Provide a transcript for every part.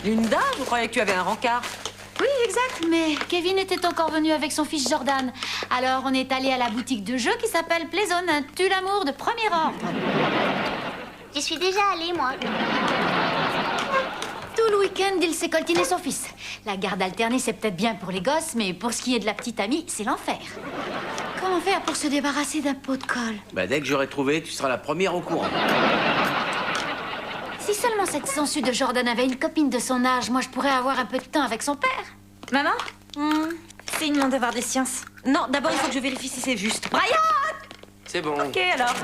Linda, je croyais que tu avais un rencard. Oui, exact, mais Kevin était encore venu avec son fils Jordan. Alors on est allé à la boutique de jeux qui s'appelle Playzone, un tue l'amour de premier ordre. J'y suis déjà allée, moi. Tout le week-end, il s'est coltiné son fils. La garde alternée, c'est peut-être bien pour les gosses, mais pour ce qui est de la petite amie, c'est l'enfer. Comment faire pour se débarrasser d'un pot de colle? Bah, dès que j'aurai trouvé, tu seras la première au courant. Si seulement cette sangsue de Jordan avait une copine de son âge, moi je pourrais avoir un peu de temps avec son père. Maman c'est une demande d'avoir des sciences. Non, d'abord, il faut que je vérifie si c'est juste. Brian! C'est bon. Ok, alors.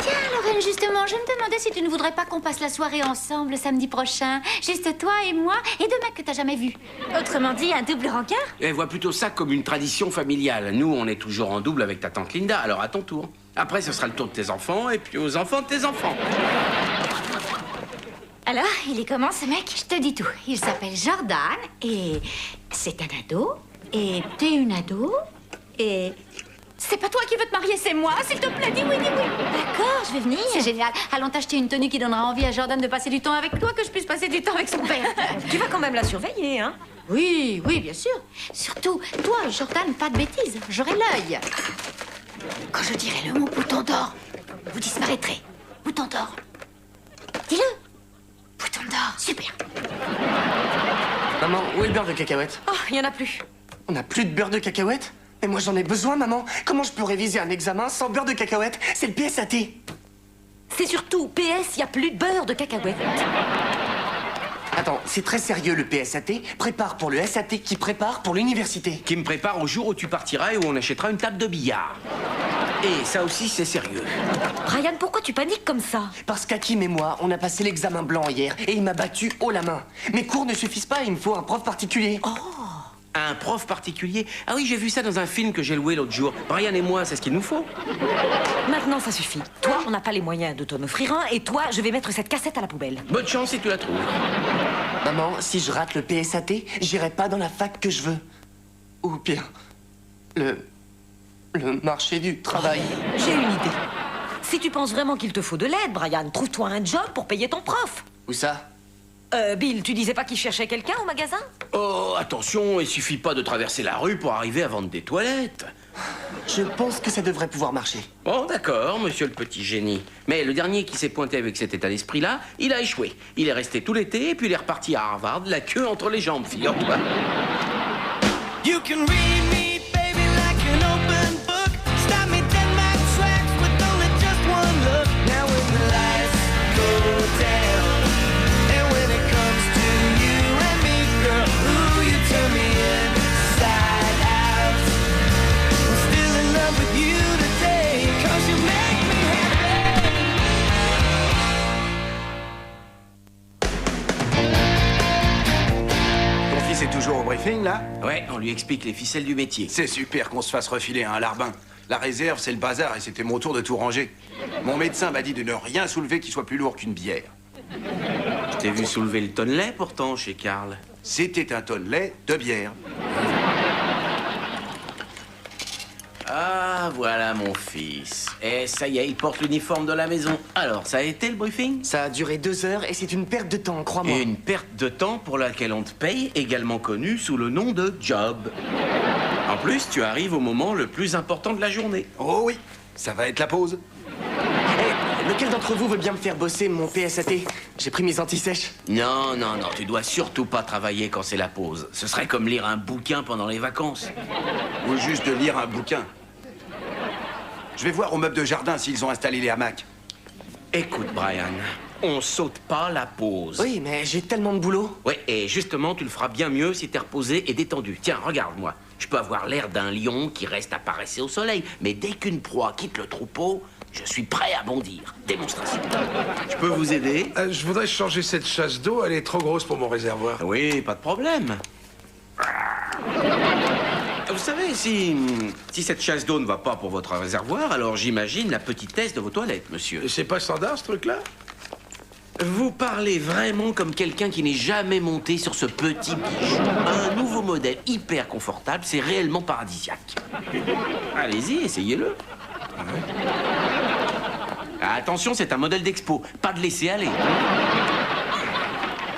Tiens, Lorraine, justement, je me demandais si tu ne voudrais pas qu'on passe la soirée ensemble samedi prochain. Juste toi et moi et deux mecs que t'as jamais vus. Autrement dit, un double rencard? Elle voit plutôt ça comme une tradition familiale. Nous, on est toujours en double avec ta tante Linda, alors à ton tour. Après, ce sera le tour de tes enfants, et puis aux enfants de tes enfants. Alors, il est comment, ce mec? Je te dis tout. Il s'appelle Jordan et c'est un ado. Et t'es une ado. Et c'est pas toi qui veux te marier, c'est moi. S'il te plaît, dis oui, dis oui. D'accord, je vais venir. C'est génial. Allons t'acheter une tenue qui donnera envie à Jordan de passer du temps avec toi, que je puisse passer du temps avec son père. Tu vas quand même la surveiller, hein? Oui, oui, bien sûr. Surtout, toi, Jordan, pas de bêtises. J'aurai l'œil. Quand je dirai le mot bouton d'or, vous disparaîtrez. Bouton d'or. Dis-le. Bouton d'or. Super. Maman, où est le beurre de cacahuète? Oh, il y en a plus. On n'a plus de beurre de cacahuète? Mais moi j'en ai besoin, maman. Comment je peux réviser un examen sans beurre de cacahuète? C'est le PSAT. C'est surtout, PS, il n'y a plus de beurre de cacahuète. Attends, c'est très sérieux le PSAT. Prépare pour le SAT qui prépare pour l'université. Qui me prépare au jour où tu partiras et où on achètera une table de billard. Et ça aussi, c'est sérieux. Brian, pourquoi tu paniques comme ça? Parce qu'Hakim et moi, on a passé l'examen blanc hier et il m'a battu haut la main. Mes cours ne suffisent pas, il me faut un prof particulier. Oh, un prof particulier? Ah oui, j'ai vu ça dans un film que j'ai loué l'autre jour. Brian et moi, c'est ce qu'il nous faut. Maintenant, ça suffit. Toi, on n'a pas les moyens de t'en offrir un, et toi, je vais mettre cette cassette à la poubelle. Bonne chance si tu la trouves. Maman, si je rate le PSAT, j'irai pas dans la fac que je veux. Ou pire, le marché du travail. J'ai une idée. Si tu penses vraiment qu'il te faut de l'aide, Brian, trouve-toi un job pour payer ton prof. Où ça? Bill, tu disais pas qu'il cherchait quelqu'un au magasin? Oh, attention, il suffit pas de traverser la rue pour arriver à vendre des toilettes. Je pense que ça devrait pouvoir marcher. Bon, d'accord, monsieur le petit génie. Mais le dernier qui s'est pointé avec cet état d'esprit-là, il a échoué. Il est resté tout l'été et puis il est reparti à Harvard, la queue entre les jambes, figure-toi. You can read me, baby, like an open book. Stop me dead in my tracks with only just one look. Now when the lights go down, and when it comes to you and me, girl, ooh, you turn me inside out. I'm still in love with you today, 'cause you make me happy. Ton fils est toujours au briefing, là? Ouais, on lui explique les ficelles du métier. C'est super qu'on se fasse refiler un larbin. La réserve, c'est le bazar et c'était mon tour de tout ranger. Mon médecin m'a dit de ne rien soulever qui soit plus lourd qu'une bière. Je t'ai vu soulever le tonnelet pourtant chez Karl. C'était un tonnelet de bière. Ah, voilà mon fils. Et ça y est, il porte l'uniforme de la maison. Alors, ça a été le briefing? Ça a duré 2 heures et c'est une perte de temps, crois-moi. Une perte de temps pour laquelle on te paye, également connue sous le nom de job. En plus, tu arrives au moment le plus important de la journée. Oh oui, ça va être la pause. Eh, lequel d'entre vous veut bien me faire bosser mon PSAT? J'ai pris mes anti-sèches. Non, non, non, tu dois surtout pas travailler quand c'est la pause. Ce serait comme lire un bouquin pendant les vacances. Ou juste de lire un bouquin. Je vais voir au meuble de jardin s'ils ont installé les hamacs. Écoute, Brian, on saute pas la pause. Oui, mais j'ai tellement de boulot. Ouais, et justement, tu le feras bien mieux si t'es reposé et détendu. Tiens, regarde-moi. Je peux avoir l'air d'un lion qui reste à paresser au soleil, mais dès qu'une proie quitte le troupeau, je suis prêt à bondir. Démonstration. Je peux vous aider? Je voudrais changer cette chasse d'eau, elle est trop grosse pour mon réservoir. Oui, pas de problème. Vous savez, si cette chasse d'eau ne va pas pour votre réservoir, alors j'imagine la petitesse de vos toilettes, monsieur. C'est pas standard, ce truc-là? Vous parlez vraiment comme quelqu'un qui n'est jamais monté sur ce petit bijou. Un nouveau modèle hyper confortable, c'est réellement paradisiaque. Allez-y, essayez-le. Attention, c'est un modèle d'expo, pas de laisser aller.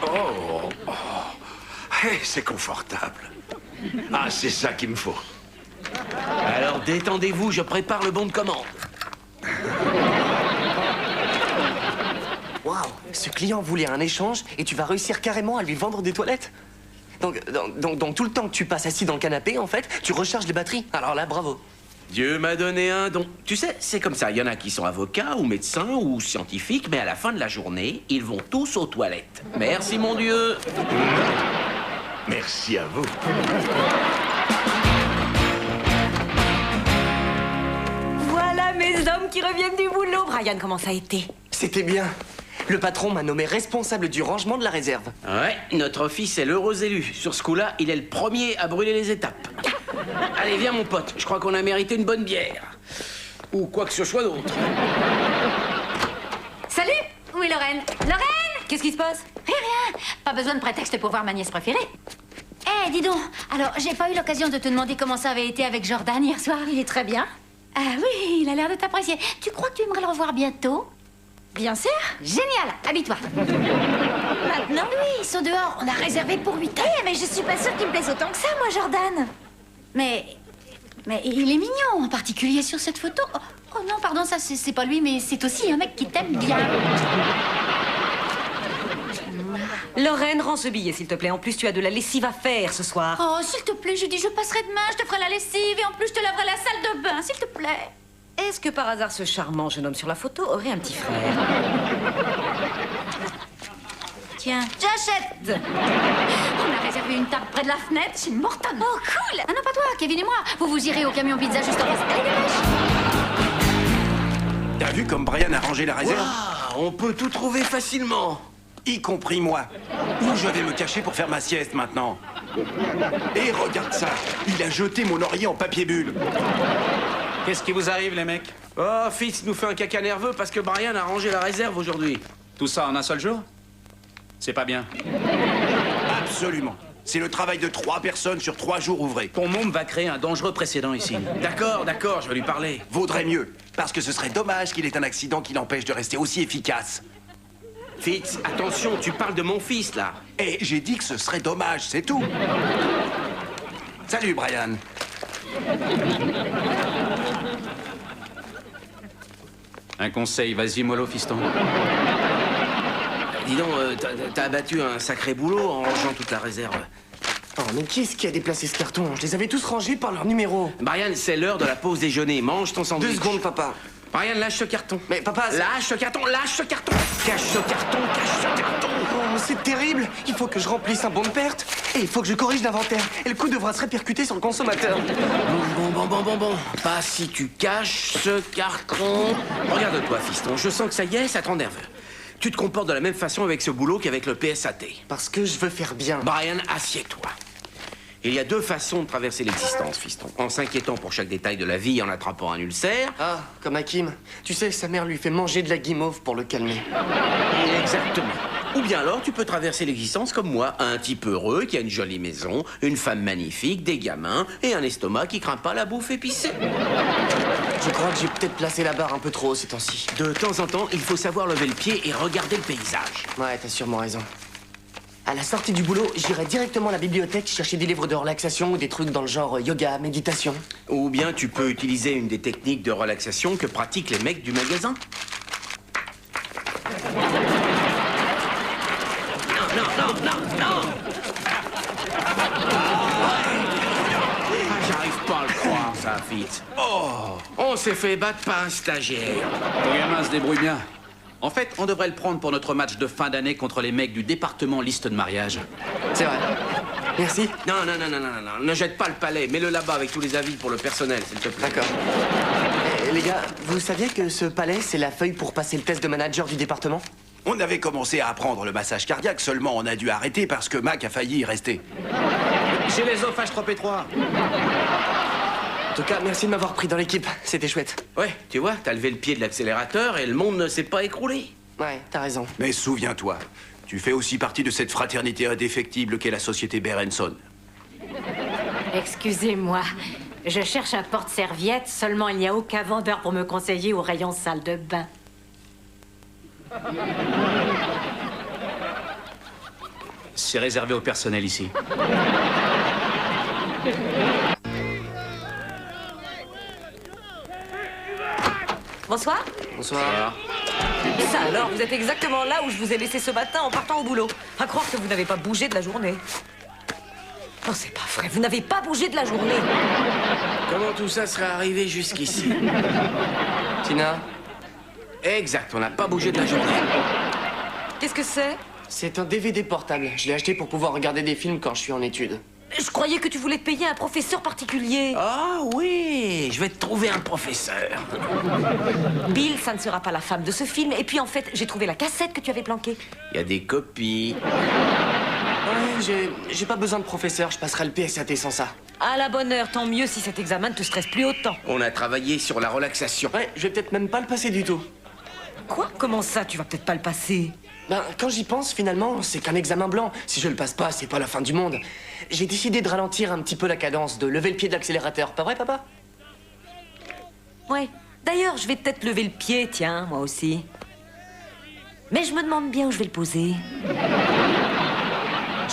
Oh! C'est confortable. Ah, c'est ça qu'il me faut. Alors détendez-vous, je prépare le bon de commande. Waouh, ce client voulait un échange et tu vas réussir carrément à lui vendre des toilettes. Donc tout le temps que tu passes assis dans le canapé, en fait, tu recharges les batteries. Alors là, bravo. Dieu m'a donné un don. Tu sais, c'est comme ça. Il y en a qui sont avocats ou médecins ou scientifiques, mais à la fin de la journée, ils vont tous aux toilettes. Merci, mon Dieu. Merci à vous. Voilà mes hommes qui reviennent du boulot. Brian, comment ça a été? C'était bien. Le patron m'a nommé responsable du rangement de la réserve. Ouais, notre fils est l'heureux élu. Sur ce coup-là, il est le premier à brûler les étapes. Allez, viens, mon pote. Je crois qu'on a mérité une bonne bière. Ou quoi que ce soit d'autre. Salut! Où est Lorraine? Lorraine! Qu'est-ce qui se passe? Rien. Pas besoin de prétexte pour voir ma nièce préférée. Eh, dis donc. Alors, j'ai pas eu l'occasion de te demander comment ça avait été avec Jordan hier soir. Il est très bien. Ah oui, il a l'air de t'apprécier. Tu crois que tu aimerais le revoir bientôt? Bien sûr. Génial. Habille-toi. Maintenant? Oui, ils sont dehors. On a réservé pour 8 heures. Mais je suis pas sûre qu'il me plaise autant que ça, moi, Jordan. Mais il est mignon, en particulier sur cette photo. Oh non, pardon, ça c'est pas lui, mais c'est aussi un mec qui t'aime bien. Lorraine, rends ce billet, s'il te plaît. En plus, tu as de la lessive à faire ce soir. Oh, s'il te plaît, je dis je passerai demain, je te ferai la lessive et en plus je te laverai la salle de bain, s'il te plaît. Est-ce que par hasard ce charmant jeune homme sur la photo aurait un petit frère? Tiens, j'achète. On a réservé une table près de la fenêtre, c'est mortel. Oh, cool. Ah non, pas toi, Kevin et moi. Vous irez au camion pizza juste en face. Allez, dépêche. T'as vu comme Brian a rangé la réserve? Ah, on peut tout trouver facilement. Y compris moi. Où je vais me cacher pour faire ma sieste maintenant? Et regarde ça, il a jeté mon oreiller en papier bulle. Qu'est-ce qui vous arrive, les mecs? Oh, Fitz nous fait un caca nerveux parce que Brian a rangé la réserve aujourd'hui. Tout ça en un seul jour? C'est pas bien. Absolument. C'est le travail de 3 personnes sur 3 jours ouvrés. Ton môme va créer un dangereux précédent ici. D'accord, je vais lui parler. Vaudrait mieux, parce que ce serait dommage qu'il ait un accident qui l'empêche de rester aussi efficace. Fitz, attention, tu parles de mon fils, là. Et j'ai dit que ce serait dommage, c'est tout. Salut, Brian. Un conseil, vas-y, mollo, fiston. Dis donc, t'as abattu un sacré boulot en rangeant toute la réserve. Oh, mais qui est-ce qui a déplacé ce carton? Je les avais tous rangés par leur numéro. Brian, c'est l'heure de la pause déjeuner. Mange ton sandwich. 2 secondes, papa. Brian, lâche ce carton. Mais papa, Lâche ce carton, lâche ce carton. Cache ce carton, cache ce carton. Oh, c'est terrible. Il faut que je remplisse un bon de perte. Et il faut que je corrige l'inventaire. Et le coût devra se répercuter sur le consommateur. Bon. Pas si tu caches ce carton. Regarde-toi, fiston. Je sens que ça y est, ça te rend nerveux. Tu te comportes de la même façon avec ce boulot qu'avec le PSAT. Parce que je veux faire bien. Brian, assieds-toi. Il y a 2 façons de traverser l'existence, fiston. En s'inquiétant pour chaque détail de la vie et en attrapant un ulcère. Ah, comme Hakim. Tu sais, sa mère lui fait manger de la guimauve pour le calmer. Exactement. Ou bien alors, tu peux traverser l'existence comme moi, un type heureux qui a une jolie maison, une femme magnifique, des gamins et un estomac qui craint pas la bouffe épicée. Je crois que j'ai peut-être placé la barre un peu trop haut ces temps-ci. De temps en temps, il faut savoir lever le pied et regarder le paysage. Ouais, t'as sûrement raison. À la sortie du boulot, j'irai directement à la bibliothèque chercher des livres de relaxation ou des trucs dans le genre yoga, méditation. Ou bien tu peux utiliser une des techniques de relaxation que pratiquent les mecs du magasin. Non. J'arrive pas à le croire, ça, Fitz. Oh, on s'est fait battre par un stagiaire. Ton gamin se débrouille bien. En fait, on devrait le prendre pour notre match de fin d'année contre les mecs du département liste de mariage. C'est vrai. Merci. Non, ne jette pas le palais. Mets-le là-bas avec tous les avis pour le personnel, s'il te plaît. D'accord. Les gars, vous saviez que ce palais, c'est la feuille pour passer le test de manager du département? On avait commencé à apprendre le massage cardiaque, seulement on a dû arrêter parce que Mac a failli y rester. J'ai l'ésophage trop étroit. En tout cas, merci de m'avoir pris dans l'équipe. C'était chouette. Ouais, tu vois, t'as levé le pied de l'accélérateur et le monde ne s'est pas écroulé. Ouais, t'as raison. Mais souviens-toi, tu fais aussi partie de cette fraternité indéfectible qu'est la société Berenson. Excusez-moi, je cherche un porte-serviette, seulement il n'y a aucun vendeur pour me conseiller au rayon salle de bain. C'est réservé au personnel ici. Bonsoir. Bonsoir. Ça alors, vous êtes exactement là où je vous ai laissé ce matin en partant au boulot. À croire que vous n'avez pas bougé de la journée. Oh, c'est pas vrai, vous n'avez pas bougé de la journée. Comment tout ça serait arrivé jusqu'ici? Tina, Exact, on n'a pas bougé de la journée. Qu'est-ce que c'est? c'est un DVD portable. Je l'ai acheté pour pouvoir regarder des films quand je suis en études. Je croyais que tu voulais te payer un professeur particulier. Ah oui, je vais te trouver un professeur. Bill, ça ne sera pas la femme de ce film. Et puis en fait, j'ai trouvé la cassette que tu avais planquée. Il y a des copies. Ouais, j'ai pas besoin de professeur, je passerai le PSAT sans ça. À la bonne heure, tant mieux si cet examen ne te stresse plus autant. On a travaillé sur la relaxation. Ouais, je vais peut-être même pas le passer du tout. Quoi? Comment ça, tu vas peut-être pas le passer? Ben, quand j'y pense, finalement, c'est qu'un examen blanc. Si je le passe pas, c'est pas la fin du monde. J'ai décidé de ralentir un petit peu la cadence, de lever le pied de l'accélérateur. Pas vrai, papa? Ouais. D'ailleurs, je vais peut-être lever le pied, tiens, moi aussi. Mais je me demande bien où je vais le poser.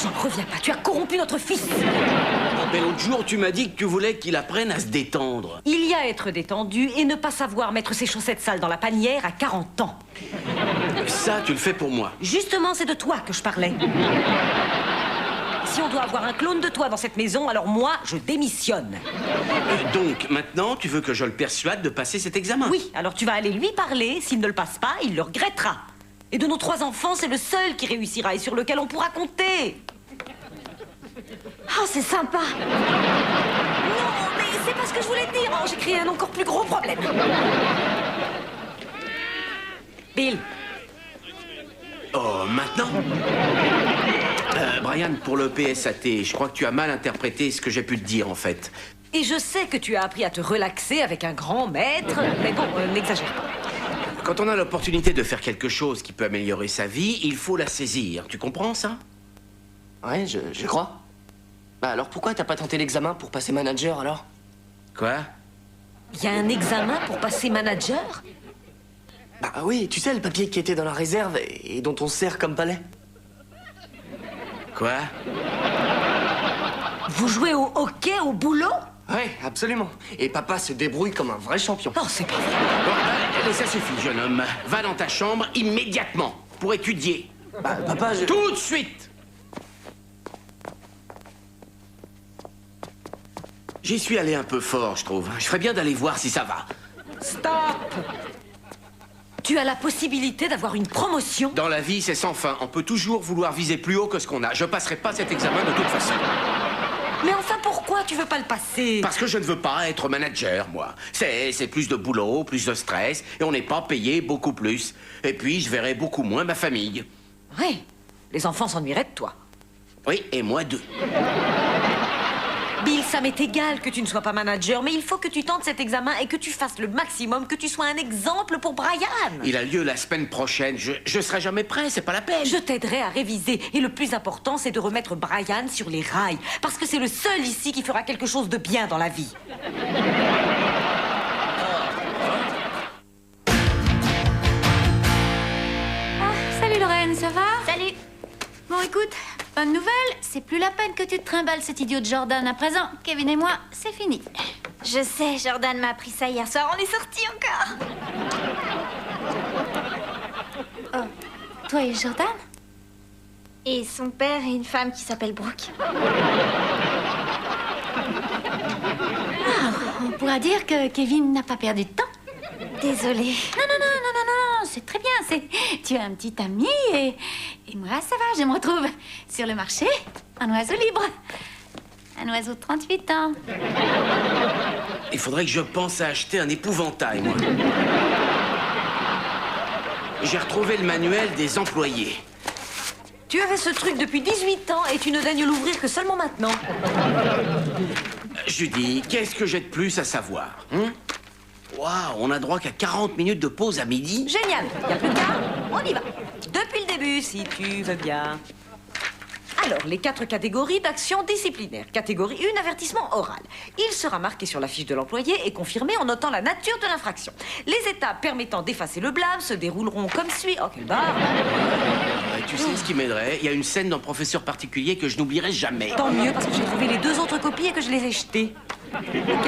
J'en reviens pas, tu as corrompu notre fils. Mais l'autre jour, tu m'as dit que tu voulais qu'il apprenne à se détendre. Il y a être détendu et ne pas savoir mettre ses chaussettes sales dans la panière à 40 ans. Ça, tu le fais pour moi. Justement, c'est de toi que je parlais. Si on doit avoir un clone de toi dans cette maison, alors moi, je démissionne. Donc, maintenant, tu veux que je le persuade de passer cet examen? Oui, alors tu vas aller lui parler. S'il ne le passe pas, il le regrettera. Et de nos 3 enfants, c'est le seul qui réussira et sur lequel on pourra compter. Oh, c'est sympa. Non, mais c'est pas ce que je voulais dire. Oh, j'ai créé un encore plus gros problème. Bill. Oh, maintenant? Brian, pour le PSAT, je crois que tu as mal interprété ce que j'ai pu te dire, en fait. Et je sais que tu as appris à te relaxer avec un grand maître, mais bon, n'exagère pas. Quand on a l'opportunité de faire quelque chose qui peut améliorer sa vie, il faut la saisir. Tu comprends ça? Ouais, je crois. Bah alors pourquoi t'as pas tenté l'examen pour passer manager, alors? Quoi? Il y a un examen pour passer manager? Bah oui, tu sais, le papier qui était dans la réserve et dont on sert comme palais. Quoi? Vous jouez au hockey au boulot? Ouais, absolument. Et papa se débrouille comme un vrai champion. Oh, c'est pas vrai. Bon, allez, ça suffit, jeune homme. Va dans ta chambre immédiatement pour étudier. Bah, papa, je... Tout de suite! J'y suis allé un peu fort, je trouve. Je ferais bien d'aller voir si ça va. Stop! Tu as la possibilité d'avoir une promotion. Dans la vie, c'est sans fin. On peut toujours vouloir viser plus haut que ce qu'on a. Je passerai pas cet examen de toute façon. Mais enfin, pourquoi tu veux pas le passer? Parce que je ne veux pas être manager, moi. C'est plus de boulot, plus de stress, et on n'est pas payé beaucoup plus. Et puis, je verrai beaucoup moins ma famille. Oui, les enfants s'ennuieraient de toi. Oui, et moi d'eux. Bill, ça m'est égal que tu ne sois pas manager, mais il faut que tu tentes cet examen et que tu fasses le maximum, que tu sois un exemple pour Brian. Il a lieu la semaine prochaine. Je serai jamais prêt, c'est pas la peine. Je t'aiderai à réviser. Et le plus important, c'est de remettre Brian sur les rails. Parce que c'est le seul ici qui fera quelque chose de bien dans la vie. Ah, salut Lorraine, ça va? Salut. Bon, écoute, bonne nouvelle, c'est plus la peine que tu te trimbales cet idiot de Jordan à présent. Kevin et moi, c'est fini. Je sais, Jordan m'a appris ça hier soir, on est sortis encore. Oh, toi et Jordan? Et son père et une femme qui s'appelle Brooke. On pourra dire que Kevin n'a pas perdu de temps. Désolée. Non, c'est très bien. Tu as un petit ami et moi, ça va, je me retrouve sur le marché, un oiseau libre. Un oiseau de 38 ans. Il faudrait que je pense à acheter un épouvantail, moi. J'ai retrouvé le manuel des employés. Tu avais ce truc depuis 18 ans et tu ne daignes l'ouvrir que seulement maintenant. Judy, qu'est-ce que j'ai de plus à savoir, hein? Waouh, on a droit qu'à 40 minutes de pause à midi? Génial. Y a plus de cas? On y va. Depuis le début, si tu veux bien. Alors, les 4 catégories d'action disciplinaire. Catégorie 1, avertissement oral. Il sera marqué sur la fiche de l'employé et confirmé en notant la nature de l'infraction. Les étapes permettant d'effacer le blâme se dérouleront comme suit. Oh, quelle barre! Tu sais ce qui m'aiderait? Il y a une scène dans Professeur particulier que je n'oublierai jamais. Tant mieux, parce que j'ai trouvé les 2 autres copies et que je les ai jetées. Ok.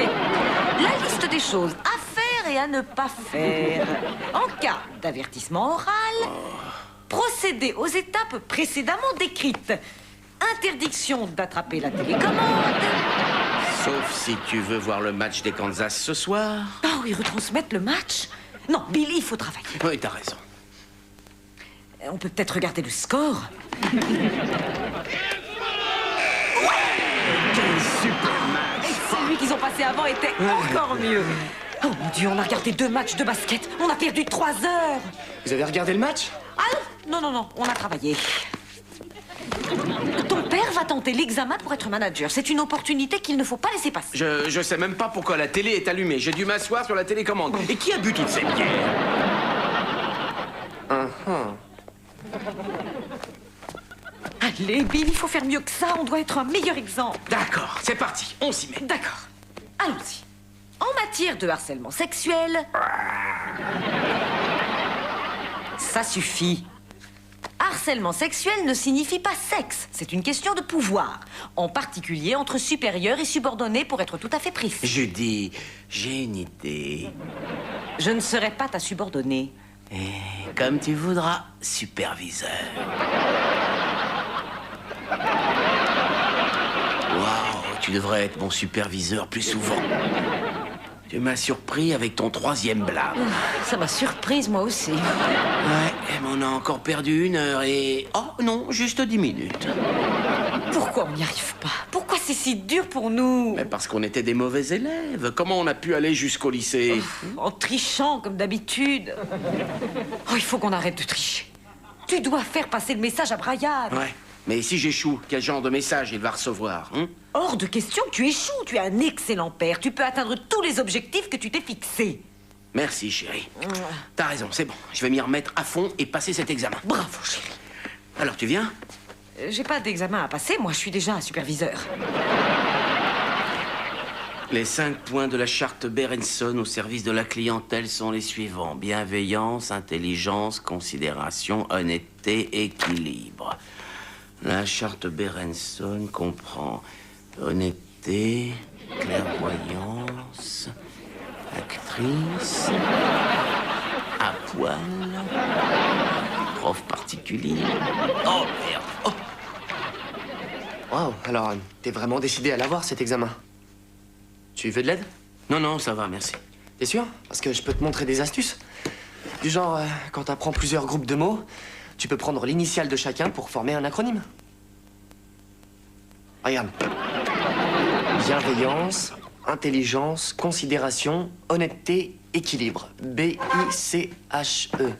La liste des choses à faire et à ne pas faire. En cas d'avertissement oral, procéder aux étapes précédemment décrites. Interdiction d'attraper la télécommande. Sauf si tu veux voir le match des Kansas ce soir. Oh, ils retransmettent le match? Non, Billy, il faut travailler. Oui, t'as raison. On peut peut-être regarder le score. Quel super match! Et celui qu'ils ont passé avant était encore mieux. Oh mon Dieu, on a regardé 2 matchs de basket. On a perdu 3 heures. Vous avez regardé le match? Ah non, non, non, on a travaillé. Ton père va tenter l'examen pour être manager. C'est une opportunité qu'il ne faut pas laisser passer. Je sais même pas pourquoi la télé est allumée. J'ai dû m'asseoir sur la télécommande. Et qui a bu toutes ces bières? Allez, Bill, il faut faire mieux que ça. On doit être un meilleur exemple. D'accord, c'est parti. On s'y met. D'accord. Allons-y. En matière de harcèlement sexuel... Ça suffit. Harcèlement sexuel ne signifie pas sexe. C'est une question de pouvoir. En particulier entre supérieurs et subordonnés pour être tout à fait précis. Judy, j'ai une idée. Je ne serai pas ta subordonnée. Et comme tu voudras, superviseur. Waouh, tu devrais être mon superviseur plus souvent. Tu m'as surpris avec ton 3e blâme. Ça m'a surprise, moi aussi. Ouais, mais on a encore perdu 1 heure et... Oh non, juste 10 minutes. Pourquoi on n'y arrive pas? Pourquoi c'est si dur pour nous? Mais parce qu'on était des mauvais élèves. Comment on a pu aller jusqu'au lycée? En trichant, comme d'habitude. Oh, il faut qu'on arrête de tricher. Tu dois faire passer le message à Brian. Ouais, mais si j'échoue, quel genre de message il va recevoir, hein? Hors de question que tu échoues. Tu es un excellent père. Tu peux atteindre tous les objectifs que tu t'es fixés. Merci, chérie. T'as raison, c'est bon. Je vais m'y remettre à fond et passer cet examen. Bravo, chérie. Alors, tu viens? J'ai pas d'examen à passer. Moi, je suis déjà un superviseur. Les 5 points de la charte Berenson au service de la clientèle sont les suivants. Bienveillance, intelligence, considération, honnêteté, équilibre. La charte Berenson comprend honnêteté, clairvoyance, actrice, à poil, prof particulier. Oh merde! Oh. Waouh, alors t'es vraiment décidé à l'avoir cet examen? Tu veux de l'aide? Non, non, ça va, merci. T'es sûr? Parce que je peux te montrer des astuces. Du genre, quand t'apprends plusieurs groupes de mots, tu peux prendre l'initiale de chacun pour former un acronyme. Regarde. Bienveillance, intelligence, considération, honnêteté, équilibre. B-I-C-H-E.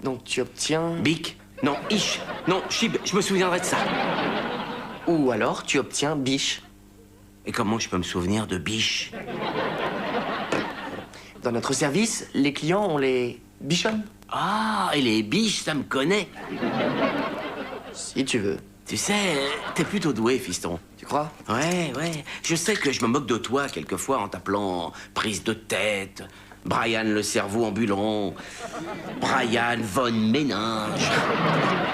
Donc tu obtiens... Bic? Non, Ish. Non, Chib, je me souviendrai de ça. Ou alors tu obtiens Biche. Et comment je peux me souvenir de Biche? Dans notre service, les clients, on les bichonne. Ah, et les biches, ça me connaît. Si tu veux. Tu sais, t'es plutôt doué, fiston. Tu crois? Ouais, ouais. Je sais que je me moque de toi quelquefois en t'appelant prise de tête, Brian le cerveau ambulant, Brian von Ménage.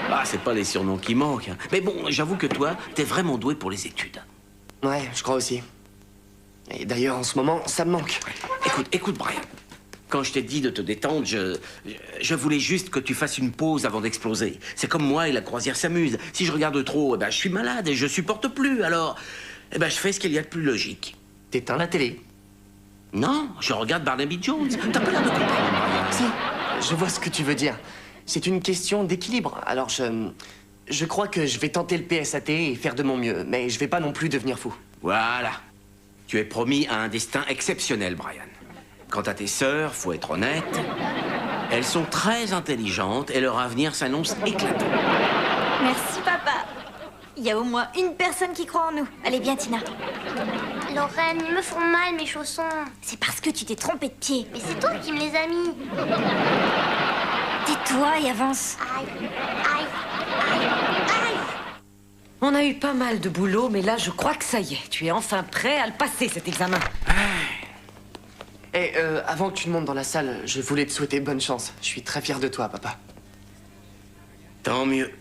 Ah, c'est pas les surnoms qui manquent. Hein. Mais bon, j'avoue que toi, t'es vraiment doué pour les études. Ouais, je crois aussi. Et d'ailleurs, en ce moment, ça me manque. Écoute, Brian. Quand je t'ai dit de te détendre, je voulais juste que tu fasses une pause avant d'exploser. C'est comme moi et la croisière s'amuse. Si je regarde trop, eh ben, je suis malade et je supporte plus. Alors, eh ben, je fais ce qu'il y a de plus logique. T'éteins la télé. Non, je regarde Barnaby Jones. T'as pas l'air de comprendre, Brian. Si, je vois ce que tu veux dire. C'est une question d'équilibre. Alors, je crois que je vais tenter le PSAT et faire de mon mieux. Mais je vais pas non plus devenir fou. Voilà. Tu es promis à un destin exceptionnel, Brian. Quant à tes sœurs, faut être honnête, elles sont très intelligentes et leur avenir s'annonce éclatant. Merci, papa. Il y a au moins une personne qui croit en nous. Allez, bien, Tina. Lorraine, ils me font mal, mes chaussons. C'est parce que tu t'es trompé de pied. Mais c'est toi qui me les as mis. Tais-toi et avance. Aïe, aïe, aïe, aïe. On a eu pas mal de boulot, mais là, je crois que ça y est. Tu es enfin prêt à le passer, cet examen. Et avant que tu ne montes dans la salle, je voulais te souhaiter bonne chance. Je suis très fier de toi, papa. Tant mieux.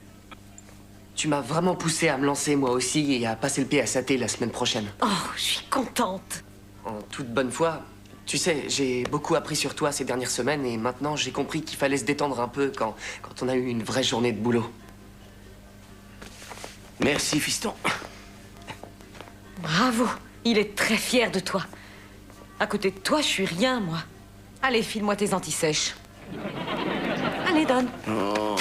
Tu m'as vraiment poussé à me lancer moi aussi et à passer le PSAT la semaine prochaine. Oh, je suis contente. En toute bonne foi, tu sais, j'ai beaucoup appris sur toi ces dernières semaines et maintenant j'ai compris qu'il fallait se détendre un peu quand on a eu une vraie journée de boulot. Merci, fiston. Bravo. Il est très fier de toi. À côté de toi, je suis rien, moi. Allez, file-moi tes antisèches. Allez, donne. Oh.